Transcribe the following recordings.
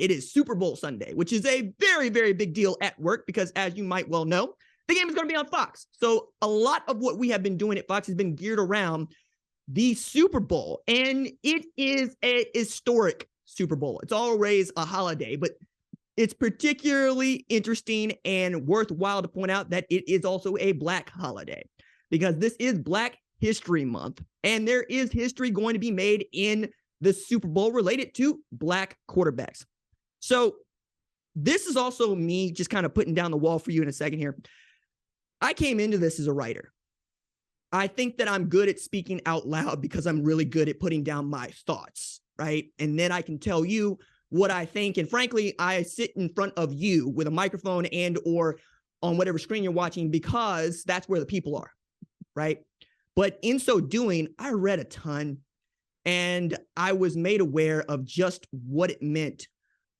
it is Super Bowl Sunday, which is a very, very big deal at work because, as you might well know, the game is going to be on Fox. So a lot of what we have been doing at Fox has been geared around the Super Bowl, and it is a historic Super Bowl. It's always a holiday, but it's particularly interesting and worthwhile to point out that it is also a Black holiday because this is Black History Month, and there is history going to be made in the Super Bowl related to Black quarterbacks. So this is also me just kind of putting down the wall for you in a second here. I came into this as a writer. I think that I'm good at speaking out loud because I'm really good at putting down my thoughts, right? And then I can tell you what I think. And frankly, I sit in front of you with a microphone and or on whatever screen you're watching because that's where the people are, right? But in so doing, I read a ton and I was made aware of just what it meant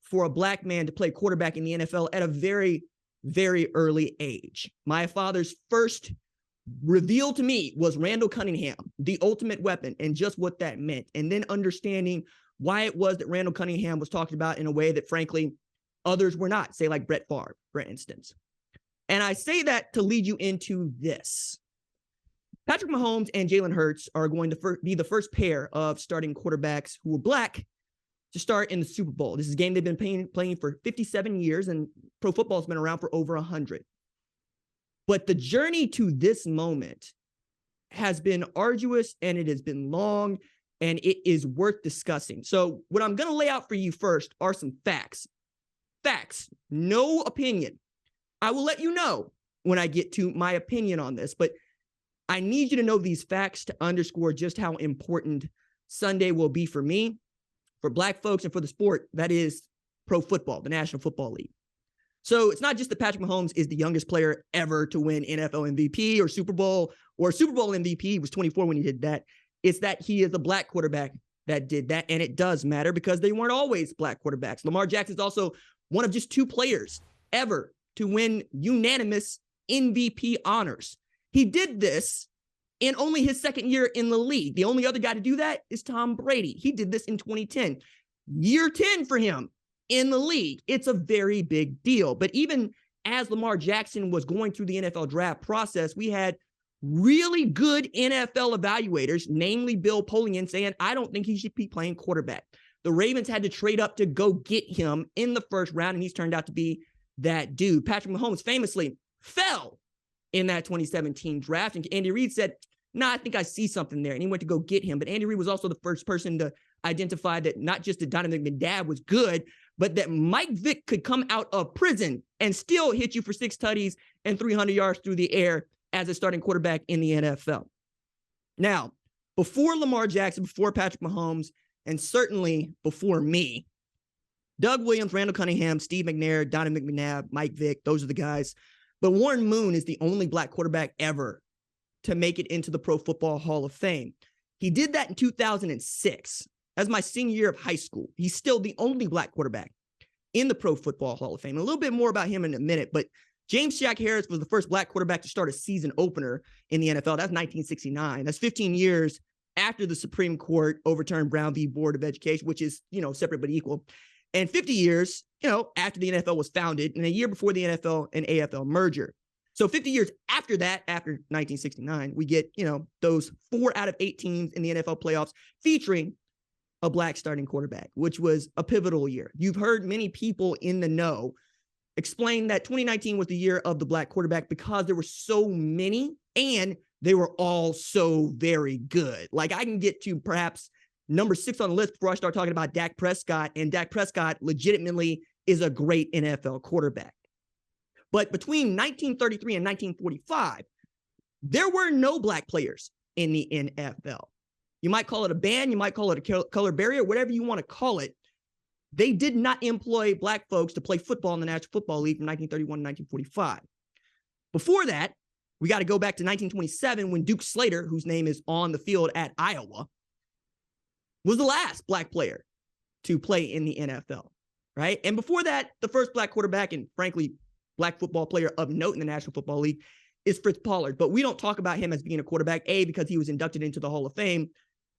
for a Black man to play quarterback in the NFL at a very, very early age. My father's first revealed to me was Randall Cunningham, the ultimate weapon, and just what that meant. And then understanding why it was that Randall Cunningham was talked about in a way that, frankly, others were not, say like Brett Favre, for instance. And I say that to lead you into this. Patrick Mahomes and Jalen Hurts are going to be the first pair of starting quarterbacks who are Black to start in the Super Bowl. This is a game they've been playing for 57 years, and pro football has been around for over 100. But the journey to this moment has been arduous and it has been long and it is worth discussing. So what I'm going to lay out for you first are some facts. Facts, no opinion. I will let you know when I get to my opinion on this, but I need you to know these facts to underscore just how important Sunday will be for me, for Black folks, and for the sport that is pro football, the National Football League. So it's not just that Patrick Mahomes is the youngest player ever to win NFL MVP or Super Bowl MVP. He was 24 when he did that. It's that he is a Black quarterback that did that. And it does matter because they weren't always Black quarterbacks. Lamar Jackson is also one of just 2 players ever to win unanimous MVP honors. He did this in only his second year in the league. The only other guy to do that is Tom Brady. He did this in 2010. Year 10 for him in the league. It's a very big deal. But even as Lamar Jackson was going through the NFL draft process, we had really good NFL evaluators, namely Bill Polian, saying, I don't think he should be playing quarterback. The Ravens had to trade up to go get him in the first round, and he's turned out to be that dude. Patrick Mahomes famously fell in that 2017 draft, and Andy Reid said, I think I see something there, and he went to go get him. But Andy Reid was also the first person to identify that not just that Donovan McNabb was good, but that Mike Vick could come out of prison and still hit you for 6 tutties and 300 yards through the air as a starting quarterback in the NFL. Now, before Lamar Jackson, before Patrick Mahomes, and certainly before me, Doug Williams, Randall Cunningham, Steve McNair, Donovan McNabb, Mike Vick, those are the guys. But Warren Moon is the only Black quarterback ever to make it into the Pro Football Hall of Fame. He did that in 2006. As my senior year of high school. He's still the only Black quarterback in the Pro Football Hall of Fame. A little bit more about him in a minute, but James Jack Harris was the first Black quarterback to start a season opener in the NFL. That's 1969. That's 15 years after the Supreme Court overturned Brown v. Board of Education, which is, separate but equal. And 50 years, after the NFL was founded, and a year before the NFL and AFL merger. So 50 years after that, after 1969, we get, those 4 out of 8 teams in the NFL playoffs featuring a Black starting quarterback, which was a pivotal year. You've heard many people in the know explain that 2019 was the year of the Black quarterback because there were so many and they were all so very good. Like I can get to perhaps number 6 on the list before I start talking about Dak Prescott, and Dak Prescott legitimately is a great NFL quarterback. But between 1933 and 1945, there were no Black players in the NFL. You might call it a ban, you might call it a color barrier, whatever you want to call it. They did not employ Black folks to play football in the National Football League from 1931 to 1945. Before that, we got to go back to 1927 when Duke Slater, whose name is on the field at Iowa, was the last Black player to play in the NFL, right? And before that, the first Black quarterback and frankly, Black football player of note in the National Football League is Fritz Pollard. But we don't talk about him as being a quarterback, A, because he was inducted into the Hall of Fame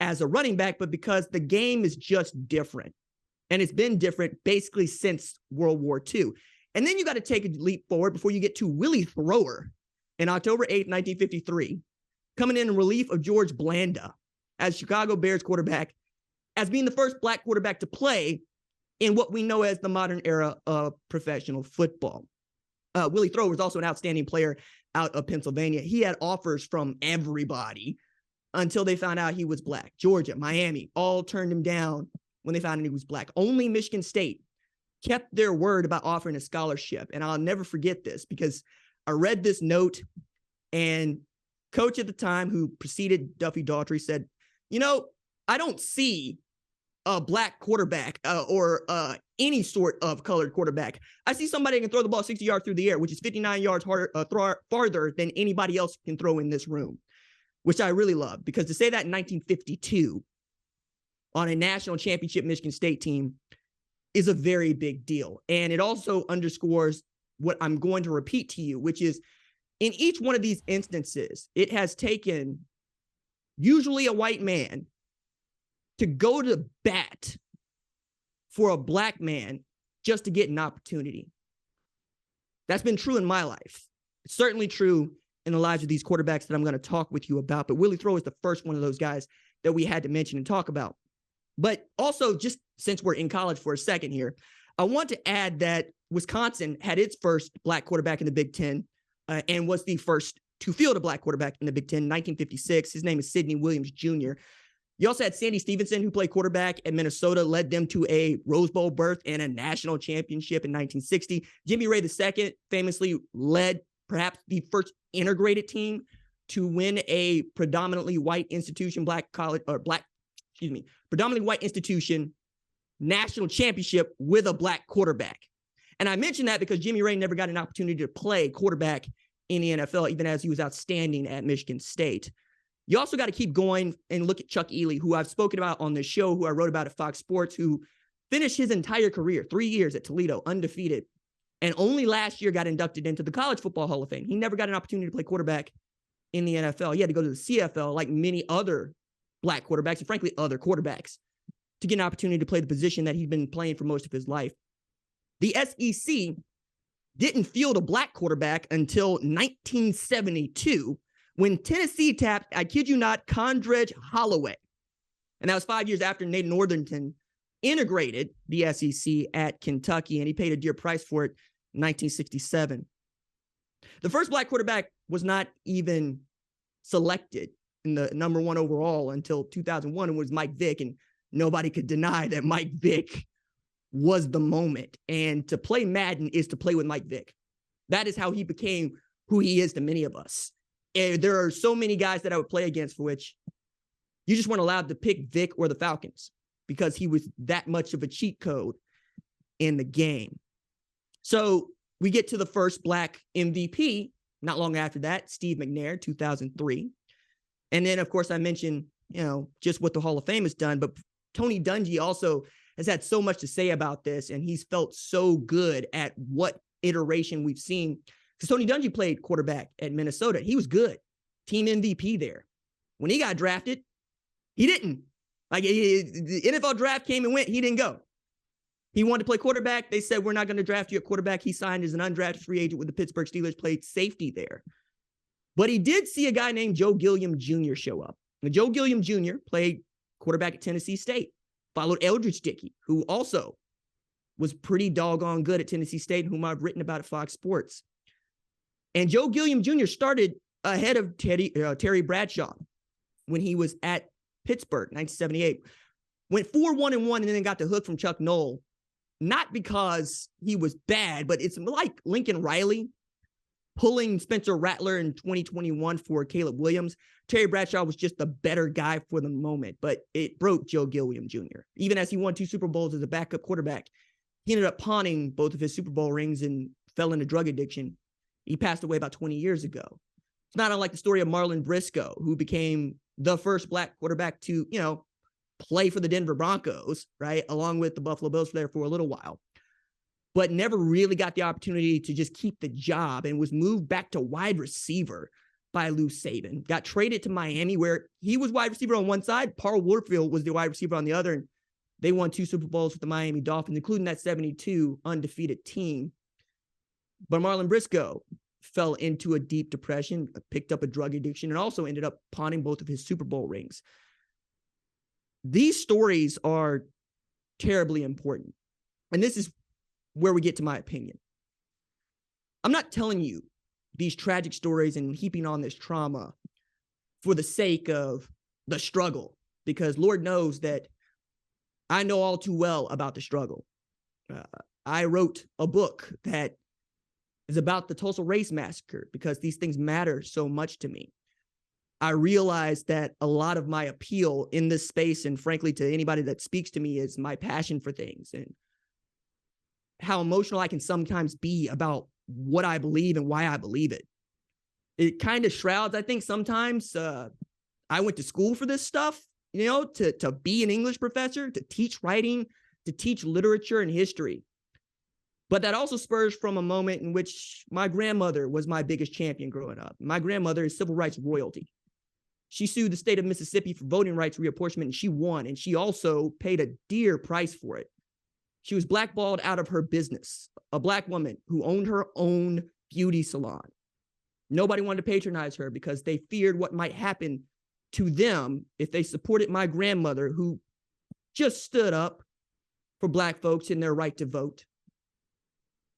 as a running back, but because the game is just different. And it's been different basically since World War II. And then you got to take a leap forward before you get to Willie Thrower in October 8th, 1953, coming in relief of George Blanda as Chicago Bears quarterback, as being the first black quarterback to play in what we know as the modern era of professional football. Willie Thrower was also an outstanding player out of Pennsylvania. He had offers from everybody until they found out he was black. Georgia, Miami, all turned him down when they found out he was black. Only Michigan State kept their word about offering a scholarship. And I'll never forget this because I read this note, and coach at the time, who preceded Duffy Daughtry, said, you know, I don't see a black quarterback or any sort of colored quarterback. I see somebody that can throw the ball 60 yards through the air, which is 59 yards farther than anybody else can throw in this room, which I really love, because to say that in 1952 on a national championship Michigan State team is a very big deal. And it also underscores what I'm going to repeat to you, which is in each one of these instances, it has taken usually a white man to go to bat for a black man just to get an opportunity. That's been true in my life. It's certainly true in the lives of these quarterbacks that I'm going to talk with you about. But Willie Thrower is the first one of those guys that we had to mention and talk about. But also, just since we're in college for a second here, I want to add that Wisconsin had its first black quarterback in the Big Ten and was the first to field a black quarterback in the Big Ten in 1956. His name is Sidney Williams Jr. You also had Sandy Stevenson, who played quarterback at Minnesota, led them to a Rose Bowl berth and a national championship in 1960. Jimmy Ray II famously led perhaps the first integrated team to win a predominantly white institution, predominantly white institution national championship with a black quarterback. And I mention that because Jimmy Ray never got an opportunity to play quarterback in the NFL, even as he was outstanding at Michigan State. You also got to keep going and look at Chuck Ely, who I've spoken about on the show, who I wrote about at Fox Sports, who finished his entire career, 3 years at Toledo, undefeated, and only last year got inducted into the College Football Hall of Fame. He never got an opportunity to play quarterback in the NFL. He had to go to the CFL like many other black quarterbacks and frankly other quarterbacks to get an opportunity to play the position that he'd been playing for most of his life. The SEC didn't field a black quarterback until 1972 when Tennessee tapped, I kid you not, Condredge Holloway. And that was 5 years after Nate Northington integrated the SEC at Kentucky, and he paid a dear price for it in 1967. The first black quarterback was not even selected in the number one overall until 2001, and was Mike Vick, and nobody could deny that Mike Vick was the moment. And to play Madden is to play with Mike Vick. That is how he became who he is to many of us. And there are so many guys that I would play against for which you just weren't allowed to pick Vick or the Falcons because he was that much of a cheat code in the game. So we get to the first black MVP not long after that, Steve McNair, 2003. And then, of course, I mentioned, just what the Hall of Fame has done, but Tony Dungy also has had so much to say about this, and he's felt so good at what iteration we've seen. Because Tony Dungy played quarterback at Minnesota. He was good. Team MVP there. When he got drafted, he didn't. The NFL draft came and went. He didn't go. He wanted to play quarterback. They said, we're not going to draft you at quarterback. He signed as an undrafted free agent with the Pittsburgh Steelers, played safety there. But he did see a guy named Joe Gilliam Jr. show up. And Joe Gilliam Jr. played quarterback at Tennessee State, followed Eldridge Dickey, who also was pretty doggone good at Tennessee State, whom I've written about at Fox Sports. And Joe Gilliam Jr. started ahead of Terry Bradshaw when he was at Pittsburgh, 1978. Went 4-1-1 and then got the hook from Chuck Noll. Not because he was bad, but it's like Lincoln Riley pulling Spencer Rattler in 2021 for Caleb Williams. Terry Bradshaw was just the better guy for the moment, but it broke Joe Gilliam Jr. Even as he won 2 Super Bowls as a backup quarterback, he ended up pawning both of his Super Bowl rings and fell into drug addiction. He passed away about 20 years ago. It's not unlike the story of Marlon Briscoe, who became the first black quarterback to, play for the Denver Broncos, right? Along with the Buffalo Bills there for a little while, but never really got the opportunity to just keep the job and was moved back to wide receiver by Lou Saban. Got traded to Miami where he was wide receiver on one side. Paul Warfield was the wide receiver on the other. And They won 2 Super Bowls with the Miami Dolphins, including that 72 undefeated team. But Marlon Briscoe fell into a deep depression, picked up a drug addiction, and also ended up pawning both of his Super Bowl rings. These stories are terribly important. And this is where we get to my opinion. I'm not telling you these tragic stories and heaping on this trauma for the sake of the struggle, because Lord knows that I know all too well about the struggle. I wrote a book that is about the Tulsa Race Massacre because these things matter so much to me. I realize that a lot of my appeal in this space, and frankly to anybody that speaks to me, is my passion for things and how emotional I can sometimes be about what I believe and why I believe it. It kind of shrouds, I think sometimes, I went to school for this stuff, you know, to be an English professor, to teach writing, to teach literature and history. But that also spurs from a moment in which my grandmother was my biggest champion growing up. My grandmother is civil rights royalty. She sued the state of Mississippi for voting rights reapportionment, and she won, and she also paid a dear price for it. She was blackballed out of her business, a Black woman who owned her own beauty salon. Nobody wanted to patronize her because they feared what might happen to them if they supported my grandmother, who just stood up for Black folks in their right to vote.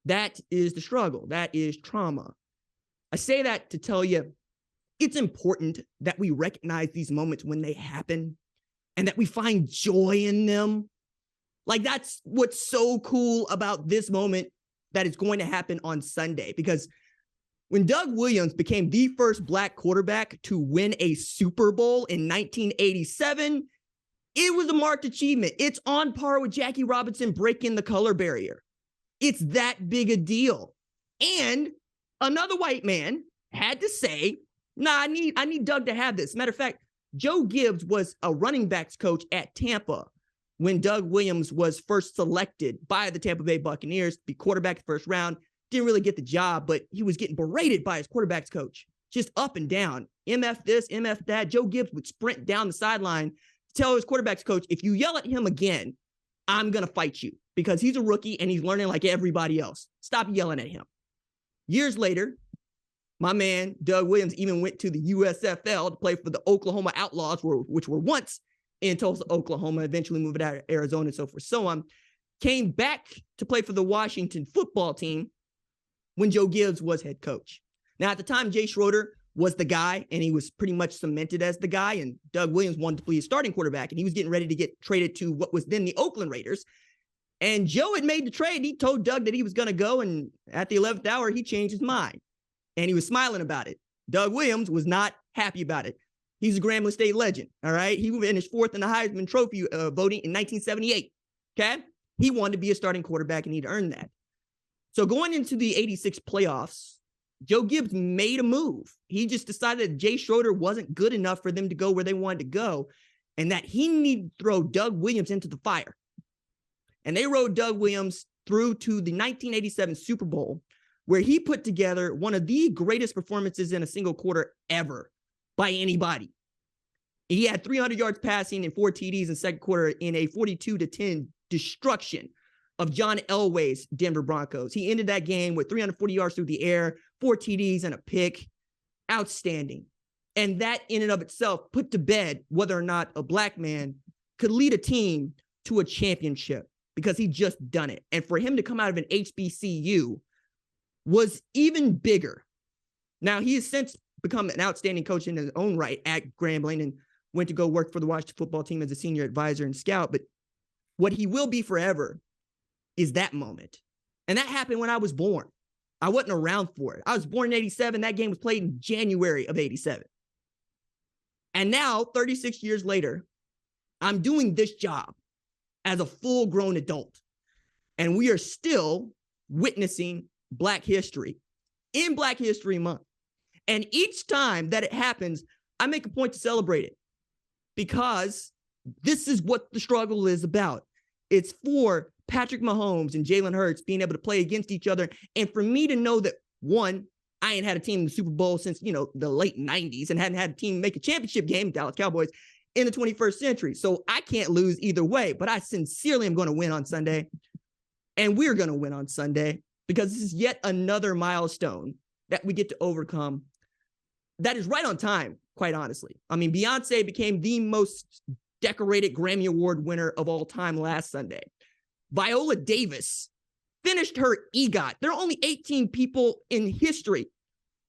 That is the struggle. That is trauma. I say that to tell you it's important that we recognize these moments when they happen and that we find joy in them. Like, that's what's so cool about this moment that is going to happen on Sunday, because when Doug Williams became the first Black quarterback to win a Super Bowl in 1987, it was a marked achievement. It's on par with Jackie Robinson breaking the color barrier. It's that big a deal. And another white man had to say, nah, I need Doug to have this. Matter of fact, Joe Gibbs was a running backs coach at Tampa when Doug Williams was first selected by the Tampa Bay Buccaneers to be quarterback the first round. Didn't really get the job, but he was getting berated by his quarterbacks coach, just up and down. MF this, MF that. Joe Gibbs would sprint down the sideline to tell his quarterbacks coach, if you yell at him again, I'm going to fight you, because he's a rookie and he's learning like everybody else. Stop yelling at him. Years later, my man, Doug Williams, even went to the USFL to play for the Oklahoma Outlaws, which were once in Tulsa, Oklahoma, eventually moved out of Arizona and so forth, so on. Came back to play for the Washington football team when Joe Gibbs was head coach. Now, at the time, Jay Schroeder was the guy, and he was pretty much cemented as the guy, and Doug Williams wanted to be his starting quarterback, and he was getting ready to get traded to what was then the Oakland Raiders. And Joe had made the trade. He told Doug that he was going to go, and at the 11th hour, he changed his mind, and he was smiling about it. Doug Williams was not happy about it. He's a Grambling State legend, all right? He finished fourth in the Heisman Trophy voting in 1978, okay? He wanted to be a starting quarterback, and he'd earned that. So going into the 86 playoffs, Joe Gibbs made a move. He just decided that Jay Schroeder wasn't good enough for them to go where they wanted to go, and that he needed to throw Doug Williams into the fire. And they rode Doug Williams through to the 1987 Super Bowl, where he put together one of the greatest performances in a single quarter ever by anybody. He had 300 yards passing and 4 TDs in second quarter in a 42-10 destruction of John Elway's Denver Broncos. He ended that game with 340 yards through the air, 4 TDs and a pick. Outstanding. And that in and of itself put to bed whether or not a Black man could lead a team to a championship, because he just done it. And for him to come out of an HBCU was even bigger. Now, he has since become an outstanding coach in his own right at Grambling and went to go work for the Washington football team as a senior advisor and scout. But what he will be forever is that moment. And that happened when I was born. I wasn't around for it. I was born in 87. That game was played in January of 87. And now, 36 years later, I'm doing this job as a full-grown adult. And we are still witnessing Black history in Black History Month. And each time that it happens, I make a point to celebrate it, because this is what the struggle is about. It's for Patrick Mahomes and Jalen Hurts being able to play against each other. And for me to know that, one, I ain't had a team in the Super Bowl since, the late 90s and hadn't had a team make a championship game, Dallas Cowboys. in the 21st century. So I can't lose either way, but I sincerely am going to win on Sunday. And we're going to win on Sunday because this is yet another milestone that we get to overcome. That is right on time, quite honestly. I mean, Beyonce became the most decorated Grammy Award winner of all time last Sunday. Viola Davis finished her EGOT. There are only 18 people in history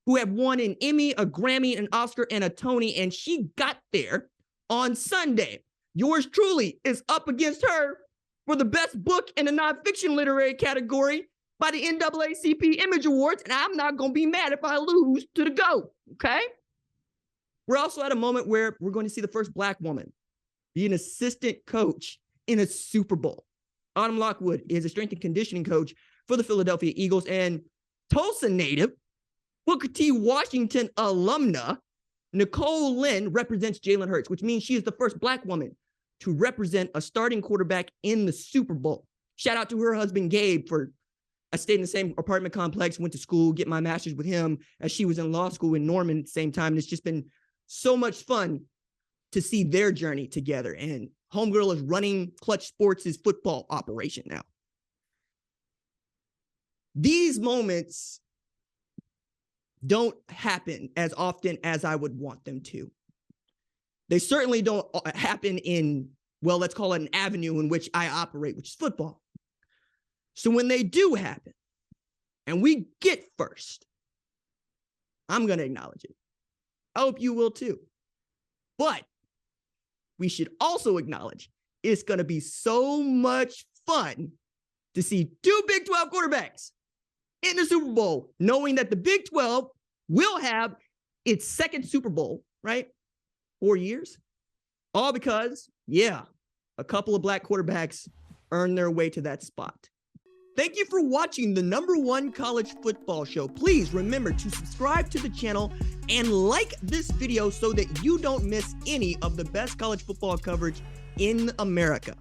who have won an Emmy, a Grammy, an Oscar, and a Tony, and she got there on Sunday. Yours truly is up against her for the best book in the nonfiction literary category by the NAACP Image Awards, and I'm not going to be mad if I lose to the GOAT, okay? We're also at a moment where we're going to see the first Black woman be an assistant coach in a Super Bowl. Autumn Lockwood is a strength and conditioning coach for the Philadelphia Eagles, and Tulsa native, Booker T. Washington alumna, Nicole Lynn represents Jalen Hurts, which means she is the first Black woman to represent a starting quarterback in the Super Bowl. Shout out to her husband, Gabe, I stayed in the same apartment complex, went to school, get my master's with him as she was in law school in Norman at the same time. And it's just been so much fun to see their journey together. And homegirl is running Clutch Sports' football operation now. These moments don't happen as often as I would want them to. They certainly don't happen in, well, let's call it an avenue in which I operate, which is football. So when they do happen and we get first, I'm going to acknowledge it. I hope you will too. But we should also acknowledge it's going to be so much fun to see two Big 12 quarterbacks in the Super Bowl, knowing that the Big 12 will have its second Super Bowl, right? 4 years. All because, yeah, a couple of Black quarterbacks earned their way to that spot. Thank you for watching the #1 college football show. Please remember to subscribe to the channel and like this video so that you don't miss any of the best college football coverage in America.